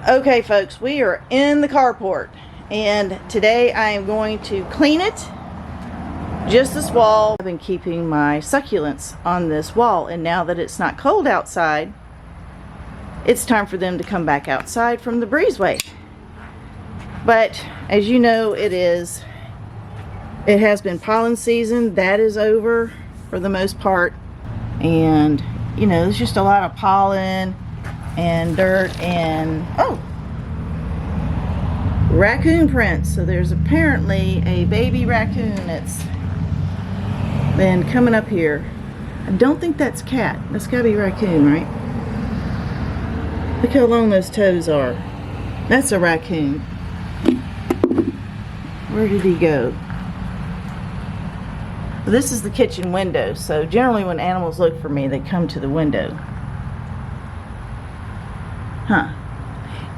Okay folks, we are in the carport and today I am going to clean it, just this wall. I've been keeping my succulents on this wall, and now that it's not cold outside, it's time for them to come back outside from the breezeway. But as you know, it has been pollen season. That is over for the most part, and you know, there's just a lot of pollen and dirt and raccoon prints. So there's apparently a baby raccoon that's been coming up here. I don't think that's cat. That's gotta be raccoon, right? Look how long those toes are. That's a raccoon. Where did he go? This is the kitchen window, so generally when animals look for me, they come to the window.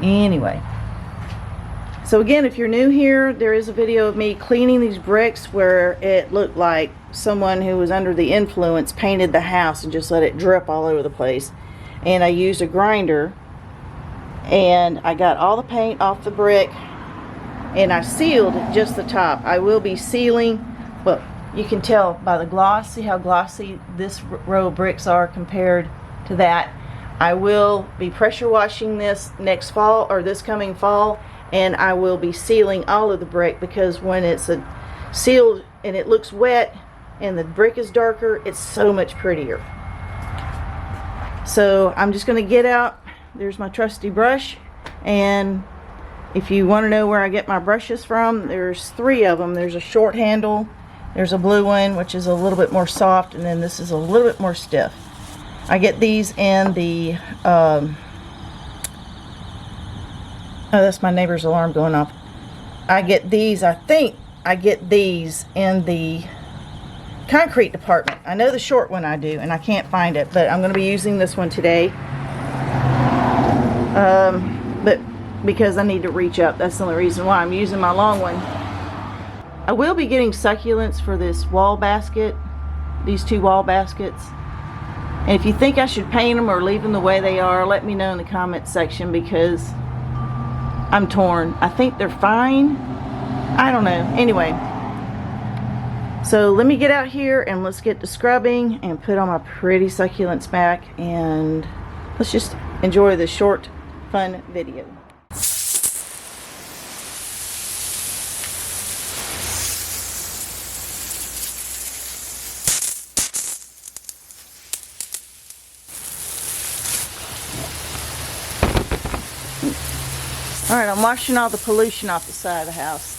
Anyway, so again, if you're new here, there is a video of me cleaning these bricks where it looked like someone who was under the influence painted the house and just let it drip all over the place. And I used a grinder and I got all the paint off the brick and I sealed just the top. I will be sealing, well, you can tell by the gloss. See how glossy this row of bricks are compared to that. I will be pressure washing this next fall, or this coming fall, and I will be sealing all of the brick, because when it's sealed and it looks wet and the brick is darker, it's so much prettier. So I'm just going to get out, there's my trusty brush, and if you want to know where I get my brushes from, there's 3 of them. There's a short handle, there's a blue one which is a little bit more soft, and then this is a little bit more stiff. I get these in the oh, that's my neighbor's alarm going off. I get these, I think I get these in the concrete department. I know the short one I do, and I can't find it, but I'm going to be using this one today. But because I need to reach up, that's the only reason why I'm using my long one. I will be getting succulents for this wall basket, these 2 wall baskets. And if you think I should paint them or leave them the way they are, let me know in the comments section, because I'm torn. I think they're fine. I don't know. Anyway, so let me get out here and let's get to scrubbing and put all my pretty succulents back, and let's just enjoy this short, fun video. Alright, I'm washing all the pollution off the side of the house.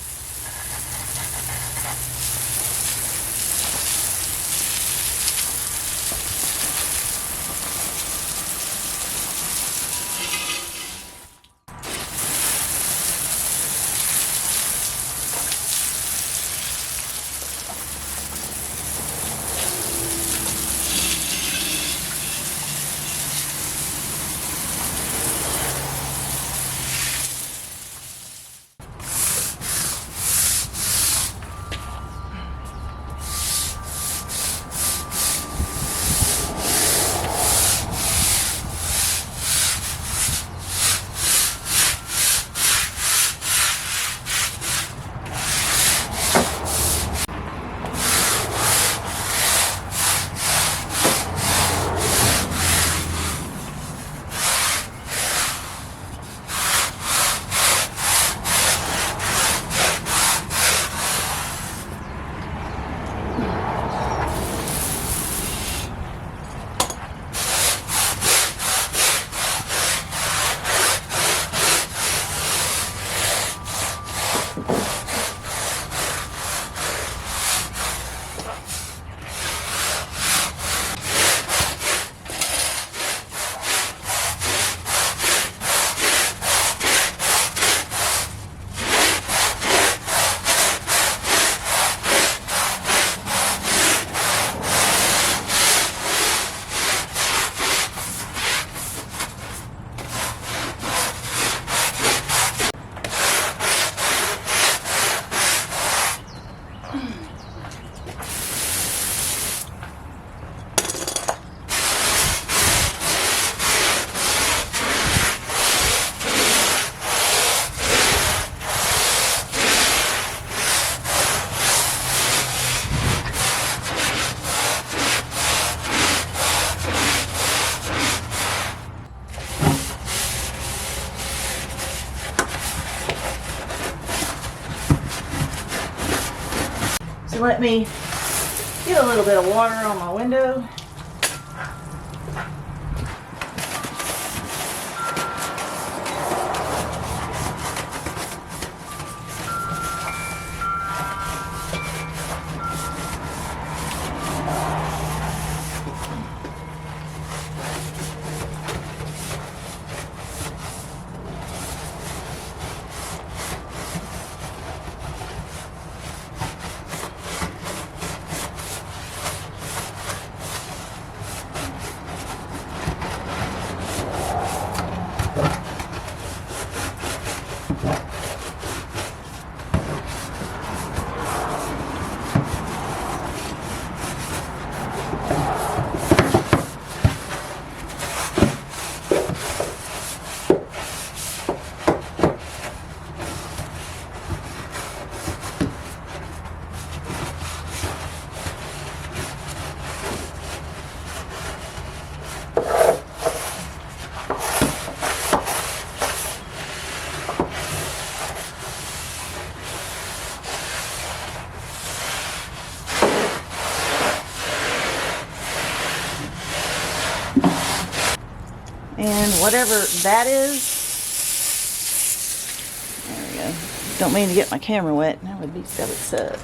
to let me get a little bit of water on my window. And whatever that is, there we go. Don't mean to get my camera wet. That would suck.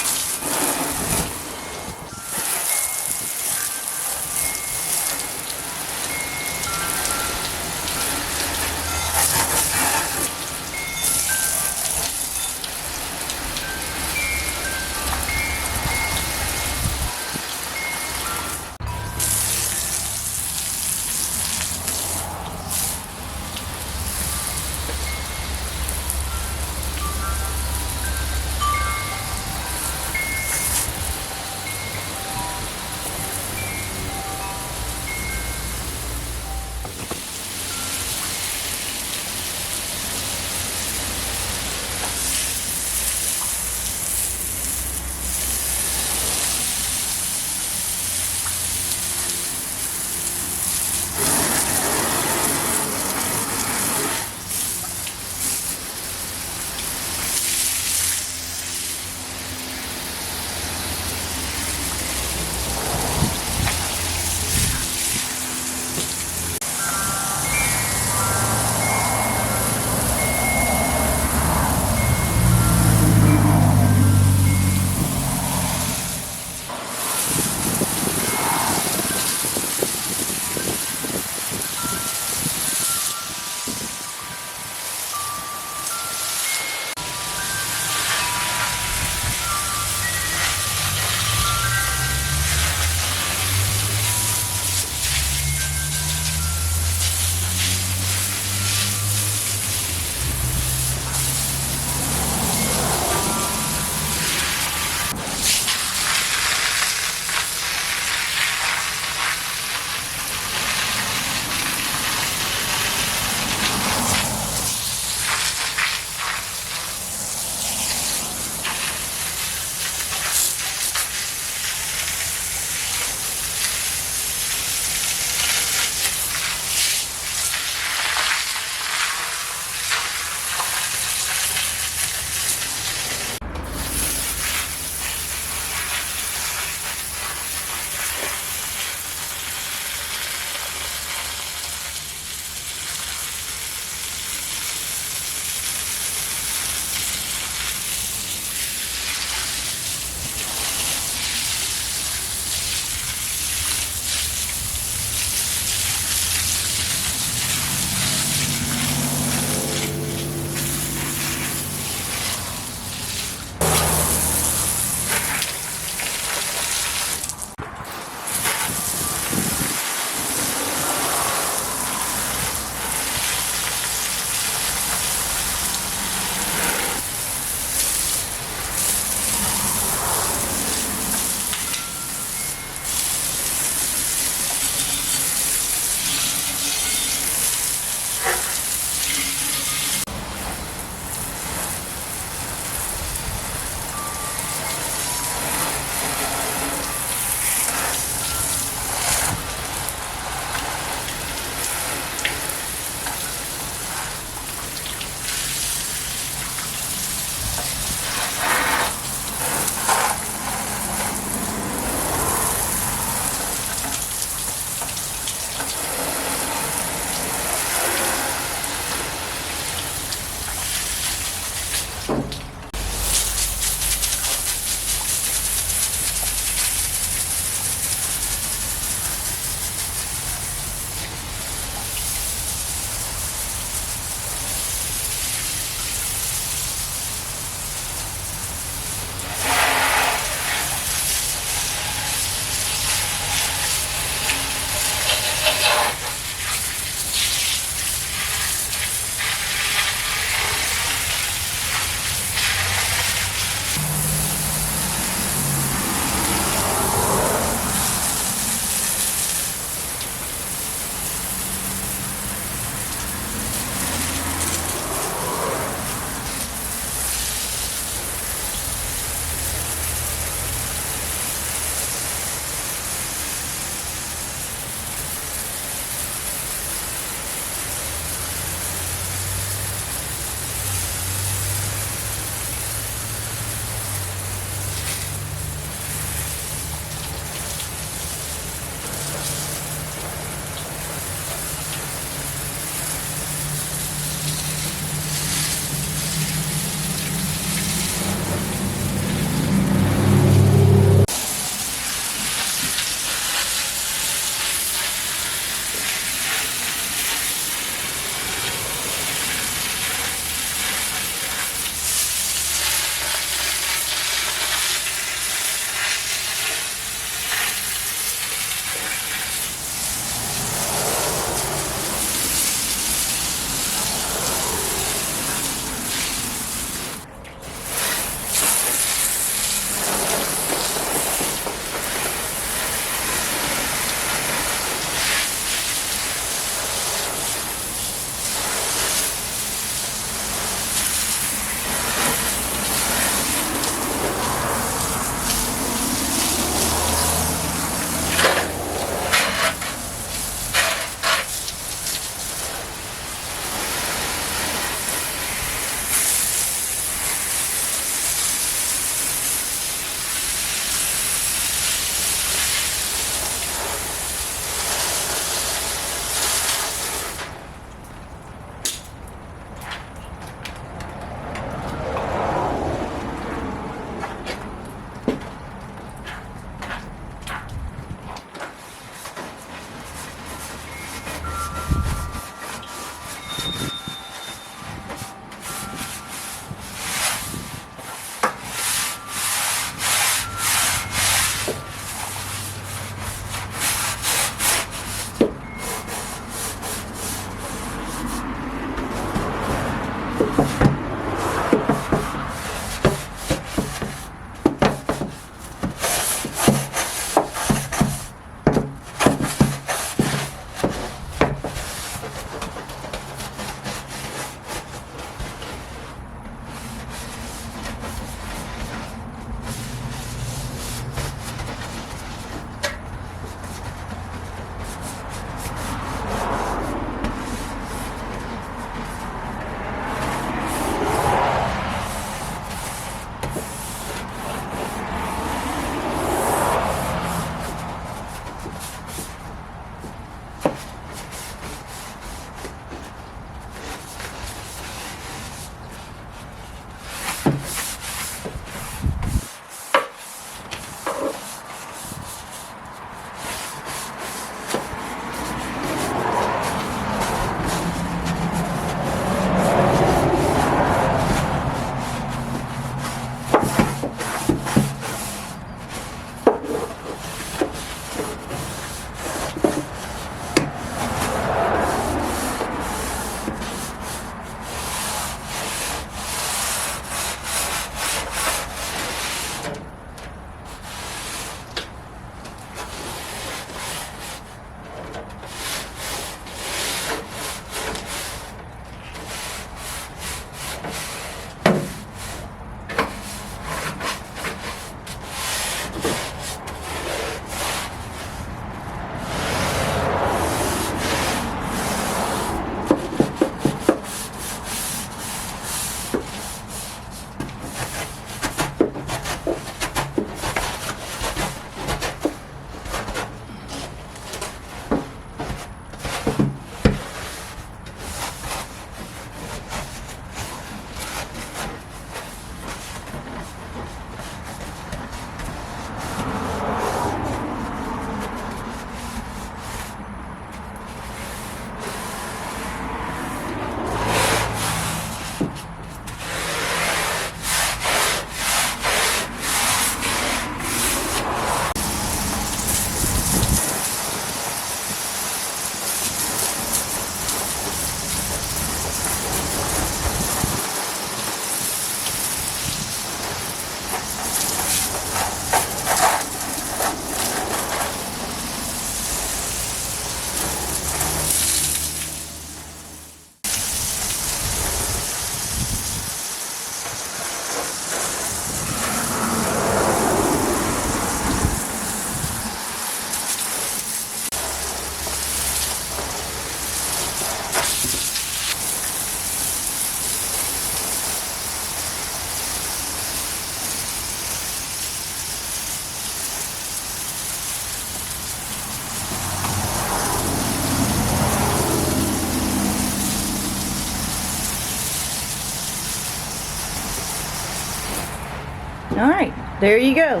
Alright, there you go.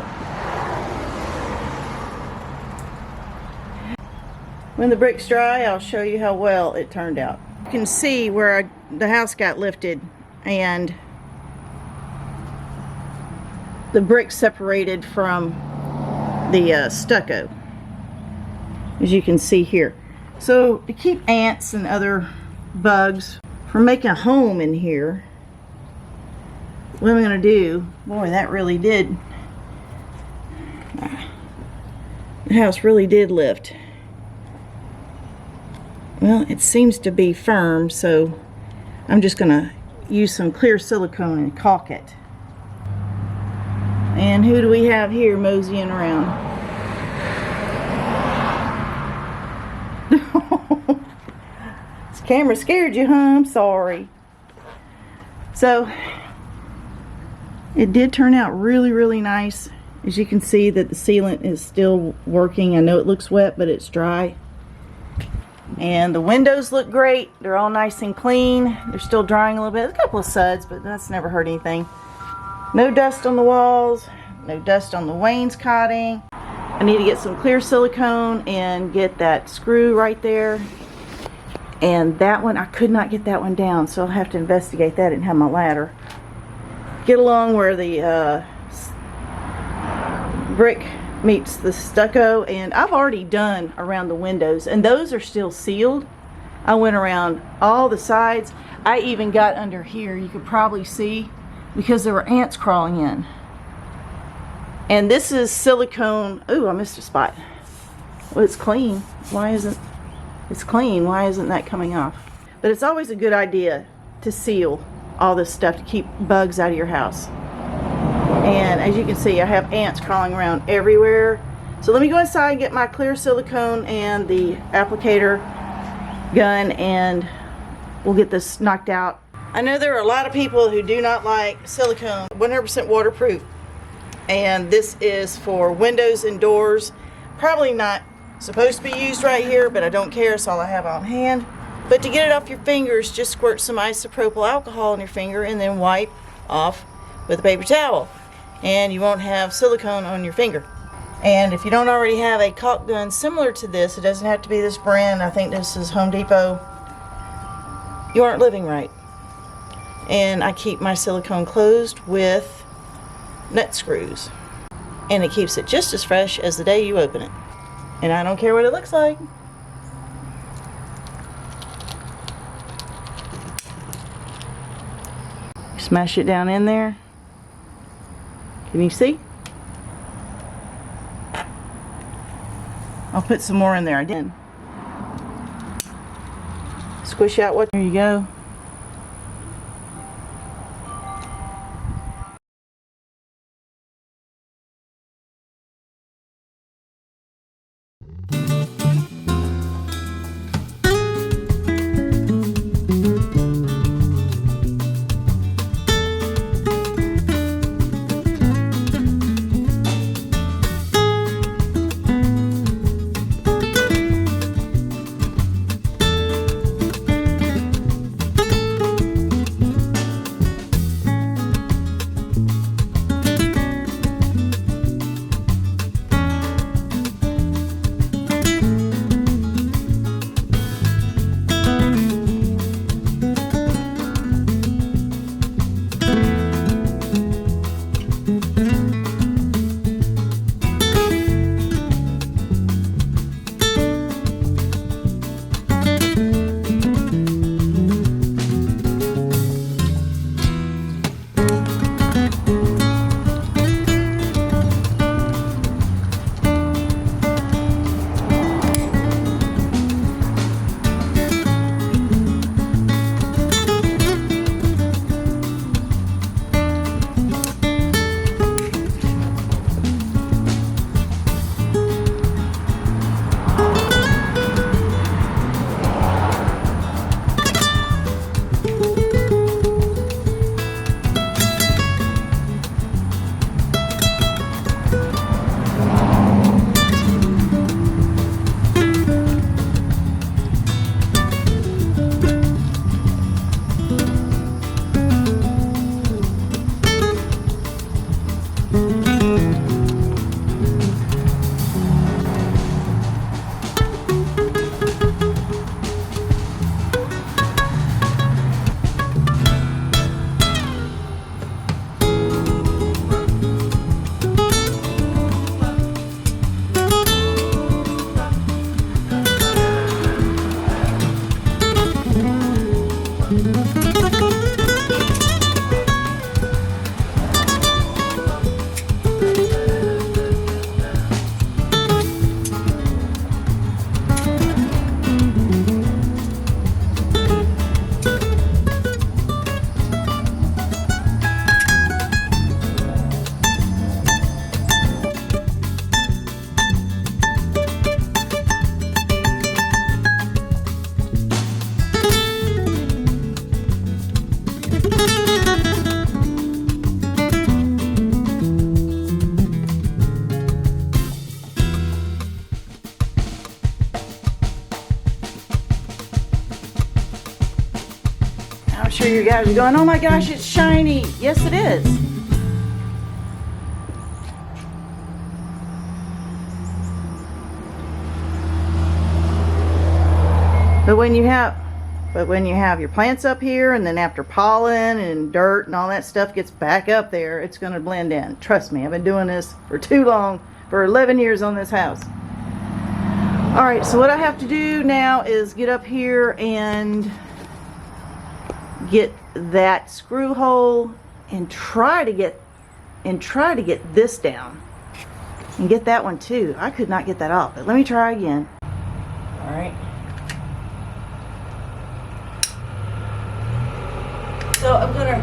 When the brick's dry, I'll show you how well it turned out. You can see where the house got lifted and the brick separated from the stucco, as you can see here. So to keep ants and other bugs from making a home in here, what I'm going to do, boy, that really did, the house really did lift. Well, it seems to be firm, so I'm just going to use some clear silicone and caulk it. And who do we have here moseying around? This camera scared you, huh? I'm sorry. So, it did turn out really, really nice. As you can see that the sealant is still working. I know it looks wet, but it's dry. And the windows look great. They're all nice and clean. They're still drying a little bit. A couple of suds, but that's never hurt anything. No dust on the walls. No dust on the wainscoting. I need to get some clear silicone and get that screw right there. And that one, I could not get that one down, so I'll have to investigate that and have my ladder. Get along where the brick meets the stucco, and I've already done around the windows, and those are still sealed. I went around all the sides. I even got under here, you could probably see, because there were ants crawling in. And this is silicone. Ooh, I missed a spot. Well, it's clean. Why isn't it's clean? Why isn't that coming off? But it's always a good idea to seal all this stuff to keep bugs out of your house. And as you can see, I have ants crawling around everywhere. So let me go inside and get my clear silicone and the applicator gun, and we'll get this knocked out. I know there are a lot of people who do not like silicone, 100% waterproof. And this is for windows and doors. Probably not supposed to be used right here, but I don't care, it's all I have on hand. But to get it off your fingers, just squirt some isopropyl alcohol on your finger and then wipe off with a paper towel. And you won't have silicone on your finger. And if you don't already have a caulk gun similar to this, it doesn't have to be this brand, I think this is Home Depot, you aren't living right. And I keep my silicone closed with nut screws. And it keeps it just as fresh as the day you open it. And I don't care what it looks like. Smash it down in there. Can you see? I'll put some more in there. I did. Squish out what. There you go. sure you guys are going, oh my gosh, it's shiny. Yes, it is. But when you have your plants up here, and then after pollen and dirt and all that stuff gets back up there, it's going to blend in. Trust me, I've been doing this for too long, for 11 years on this house. All right, so what I have to do now is get up here and get that screw hole and try to get this down and get that one too. I could not get that off, but let me try again. All right. So I'm gonna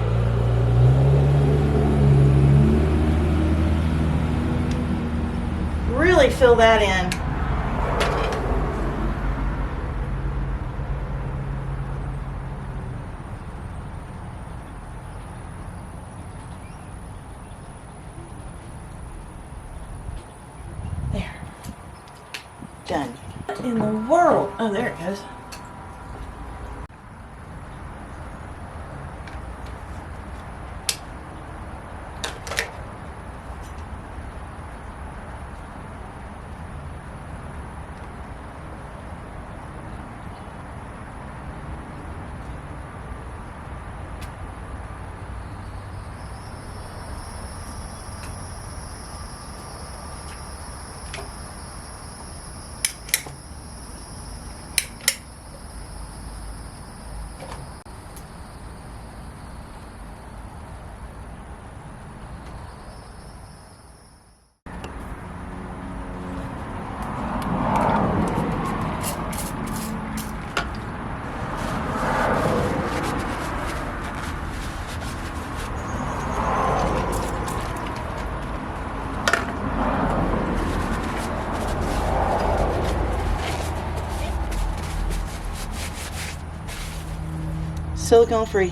really fill that in. There. Done. What in the world? Oh, there it goes. Silicone free.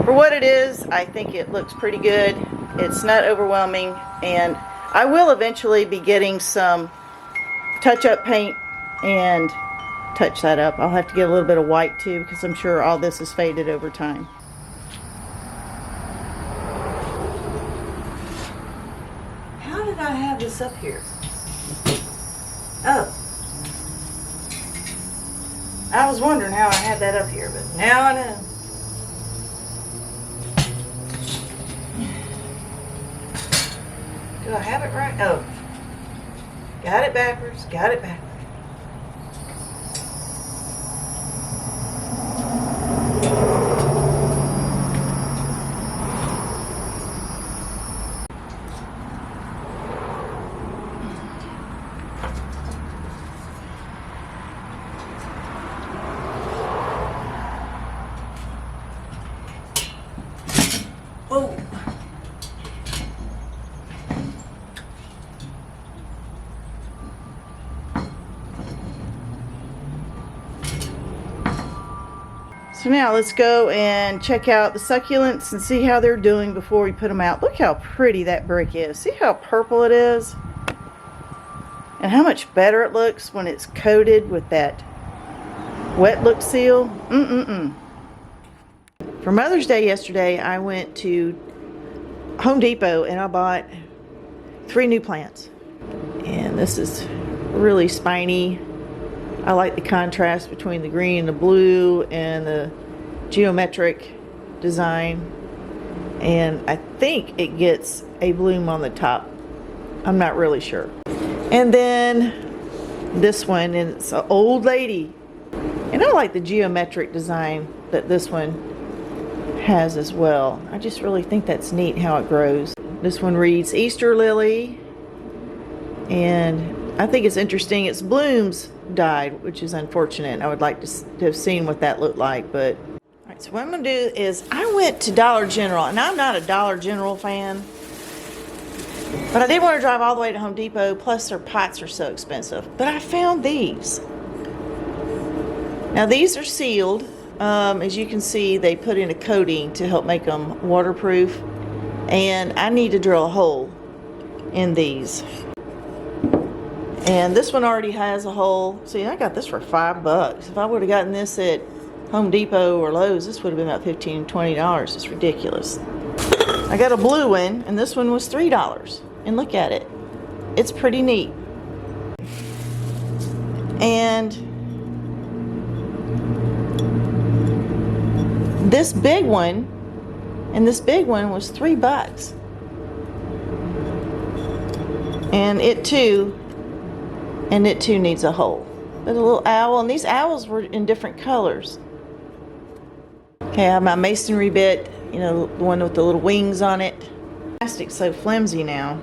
For what it is, I think it looks pretty good. It's not overwhelming, and I will eventually be getting some touch-up paint and touch that up. I'll have to get a little bit of white too, because I'm sure all this is faded over time. How did I have this up here? Oh. I was wondering how I had that up here, but now I know. Do I have it right? Oh. Got it backwards. Got it backwards. Oh. So now let's go and check out the succulents and see how they're doing before we put them out. Look how pretty that brick is. See how purple it is? And how much better it looks when it's coated with that wet look seal. For Mother's Day yesterday, I went to Home Depot and I bought 3 new plants. And this is really spiny. I like the contrast between the green and the blue and the geometric design. And I think it gets a bloom on the top. I'm not really sure. And then this one, and it's an old lady. And I like the geometric design that this one has as well. I just really think that's neat how it grows. This one reads Easter Lily. And I think it's interesting. Its blooms died, which is unfortunate. I would like to have seen what that looked like. But all right, so what I'm going to do is I went to Dollar General, and I'm not a Dollar General fan, but I didn't want to drive all the way to Home Depot. Plus, their pots are so expensive. But I found these. Now these are sealed. As you can see, they put in a coating to help make them waterproof. And I need to drill a hole in these. And this one already has a hole. See, I got this for $5. If I would have gotten this at Home Depot or Lowe's, this would have been about $15, $20. It's ridiculous. I got a blue one, and this one was $3. And look at it. It's pretty neat. And this big one, was $3. And it too needs a hole. But a little owl, and these owls were in different colors. Okay, I have my masonry bit, you know, the one with the little wings on it. Plastic's so flimsy now.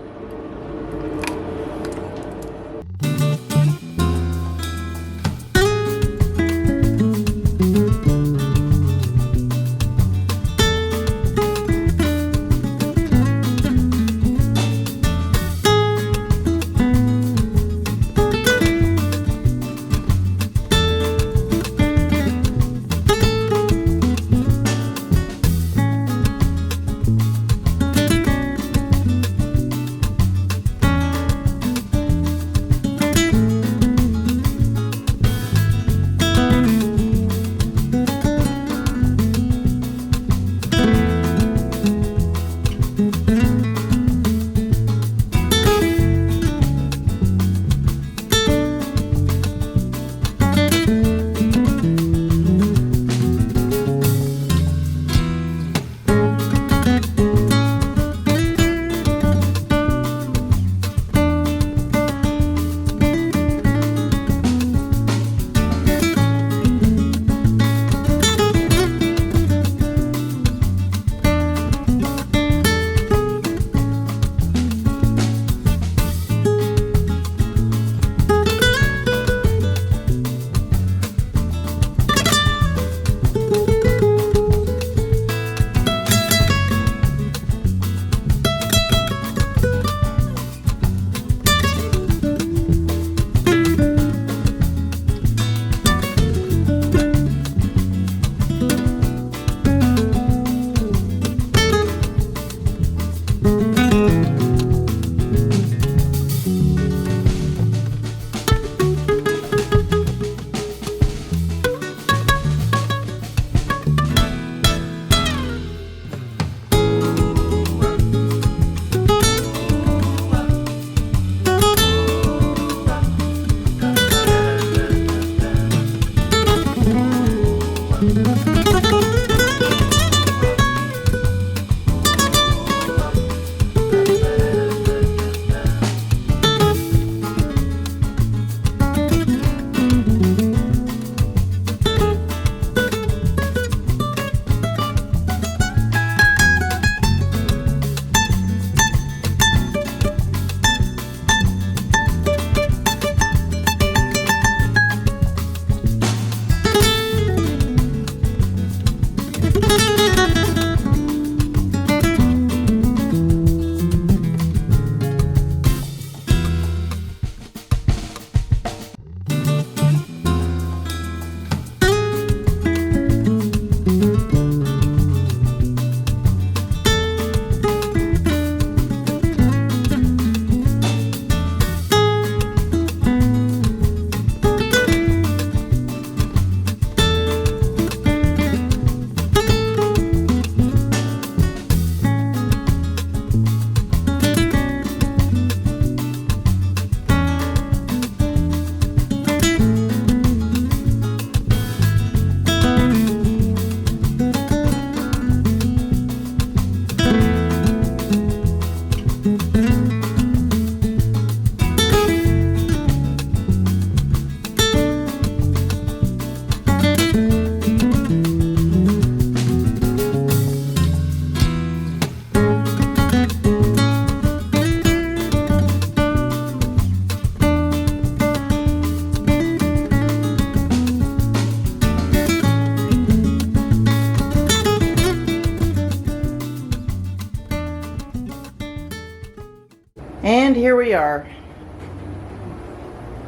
And here we are.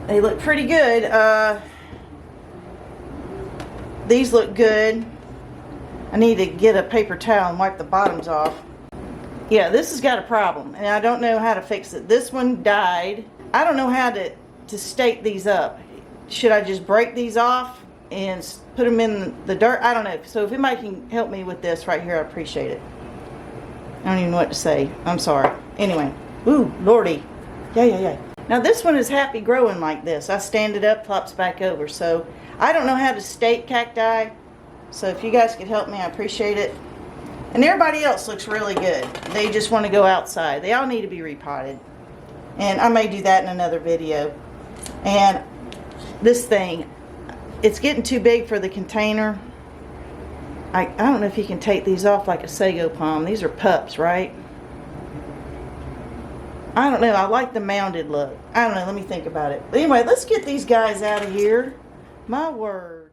They look pretty good. These look good. I need to get a paper towel and wipe the bottoms off. Yeah, this has got a problem, and I don't know how to fix it. This one died. I don't know how to stake these up. Should I just break these off and put them in the dirt? I don't know. So if anybody can help me with this right here, I appreciate it. I don't even know what to say. I'm sorry. Anyway. Ooh, lordy. Yeah. Now this one is happy growing like this. I stand it up, pops back over. So I don't know how to stake cacti. So if you guys could help me, I appreciate it. And everybody else looks really good. They just want to go outside. They all need to be repotted. And I may do that in another video. And this thing, it's getting too big for the container. I don't know if you can take these off like a sago palm. These are pups, right? I don't know. I like the mounded look. I don't know. Let me think about it. But anyway, let's get these guys out of here. My word.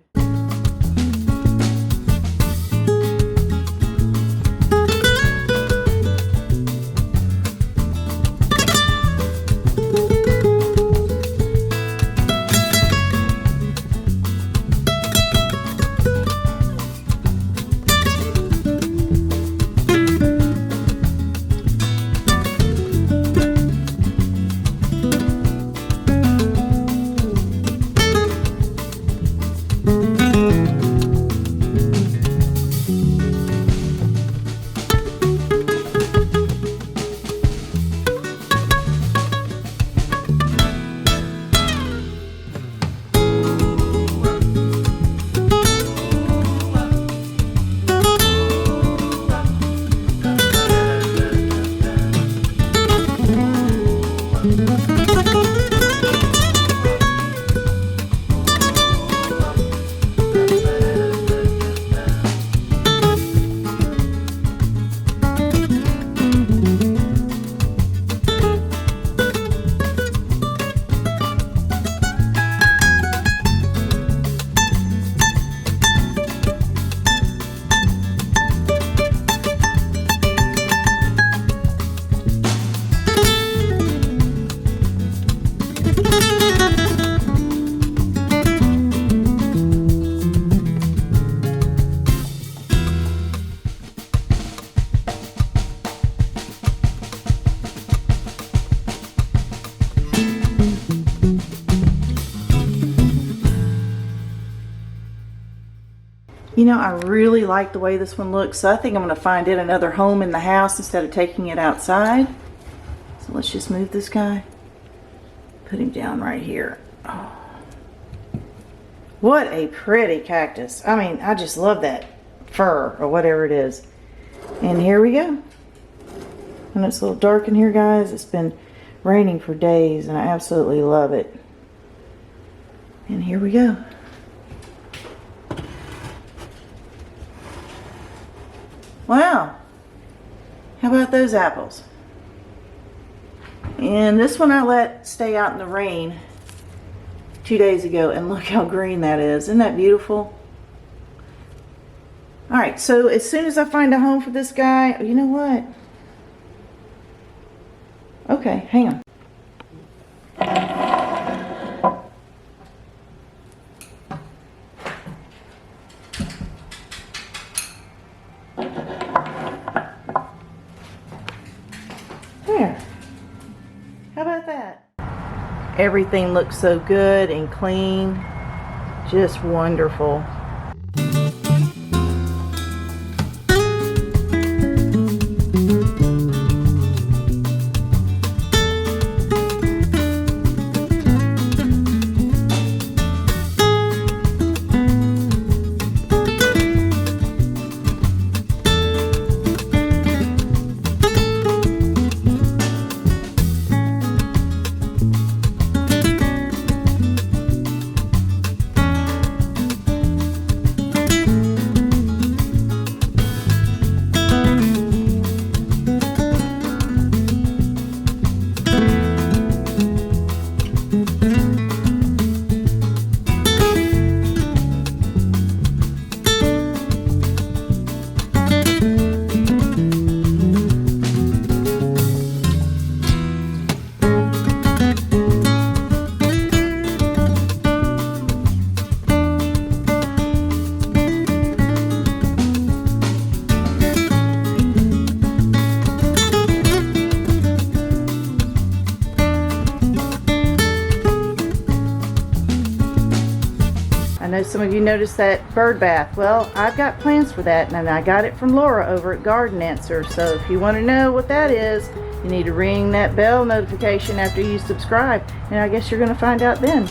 You know, I really like the way this one looks, so I think I'm going to find it another home in the house instead of taking it outside. So let's just move this guy. Put him down right here. Oh. What a pretty cactus. I mean, I just love that fur or whatever it is. And here we go. And it's a little dark in here, guys. It's been raining for days and I absolutely love it. And here we go. Wow, how about those apples? And this one I let stay out in the rain 2 days ago, and look how green that is. Isn't that beautiful? All right, so as soon as I find a home for this guy, you know what? Okay, hang on. There. How about that? Everything looks so good and clean. Just wonderful. I know some of you noticed that bird bath. Well, I've got plans for that, and I got it from Laura over at Garden Answer. So if you want to know what that is, you need to ring that bell notification after you subscribe, and I guess you're going to find out then.